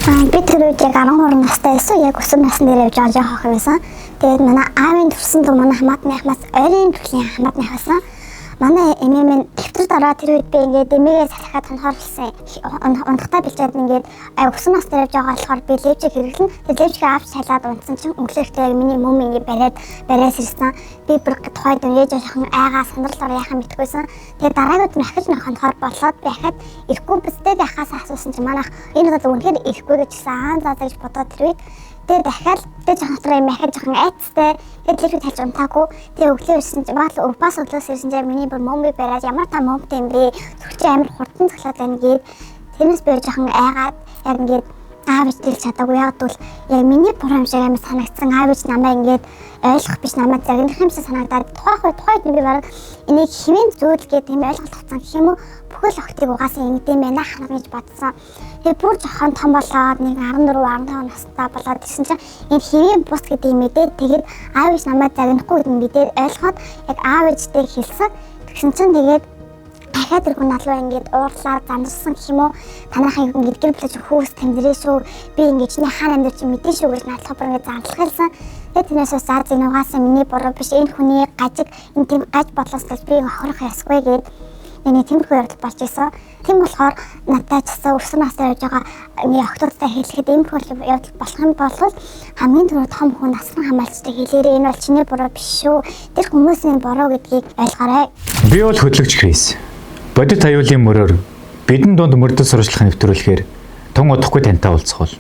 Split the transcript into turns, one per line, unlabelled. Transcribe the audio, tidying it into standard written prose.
Би тэр үед яг 13 настай байсан. Яг өсвөр насны дээр явж байгаа жоох байсан. Тэгээд манай аавын төрсөн дөө манай хамаатны ахмаас ойрын төрлийн хамаатны хасан. Манай эмээ дэвтэр дараа тэр үед би ингээд эмээгээ салхаад тонхорлсон. Унтахтаа бэлчээд ингээд өсвөр настай явж байгаа болохоор би левчиг хэрэглэн. Тэгээд левчиг авч салаад унтсан чинь өглөөхтэй яг миний мөм ингээд бариас ирсэн. Би бүр тухайд ээж аахан айгаа сандралаар яхаа мэдгүйсэн. Тэгээд дараагууд нь ахиж нөхөнхөр болоод би ахад ирэхгүй бистэй яхаас асуусан чинь манайх энэ удаа үнэхээр ирэхгүй гэжсэн. За гэж бодоод тэр үед тэгээд дахиад жоохон дотроо юм ахиж жоохон айцтай хэдлэхийг талж унтаагүй. Тэгээд өглөө ирсэн чинь бас өглөөс ирсэн чинь миний бүр мөмбиг бариад ямар та мөмтэй юм бэ? Зүгч амар хурдан цоглоод байна гээд тэрнээс би жоохон айгаад яг ингээд аавч дэлж чадаагүй. Яг бол яг миний буруу юм шиг амар санагдсан. Аавч намайг ингээд ойлгох биш намайг загнах юм шиг санагдаад тухайд би бараг энийг хэмээн зөөлгээд тийм ойлголт авсан гэх юм уу? Бүхэл охтыг угаасаа ингэдэм байна ханаа гэж бодсон. Тэгээд бүр жоохон том болоод нэг 14-15 настай болоод ирсэн чинь энэ хэвийн бус гэдэг юм мэдээд тэгээд аавч намайг загнахгүй гэдэг нь мэдээд ойлгоод яг аавчтай хэлсэн. Тэгсэн чинь тэгээд дахиад тэр хүн алуу ингээд уурлаад зандарсан гэх юм уу? Танайхаа ингээд гэр бүлч хүүс тэмдрээ шүү. Би ингээд чиний хаана амьд чи мэдэн шүү гэж надлах бүр ингээд зарлахэлсэн. Тэгээд тэрнээс бас заа зин угаасаа миний буруу биш. Энэ хүний гажиг энэ тийм гаж бодлоос гэж би хохирох ясгүй гээд миний тиймэрхүү явдал болж исэн. Тийм болохоор надад ч гэсэн өсвөр настай явж байгаа охтуудтай хэлэхэд иймэрхүү явдал болох юм бол хамгийн түрүү том хүн насран хамгаалцтай хэлээрээ энэ бол чиний буруу биш шүү. Тэр хүмүүсийн буруу гэдгийг ойлгоорой.
Би бол хөтлөгч Крис. Бодит аюулын мөрөөр бидний дунд мөрдөд сурчлах нэвтрүүлэхээр тун удахгүй тантай уулзах бол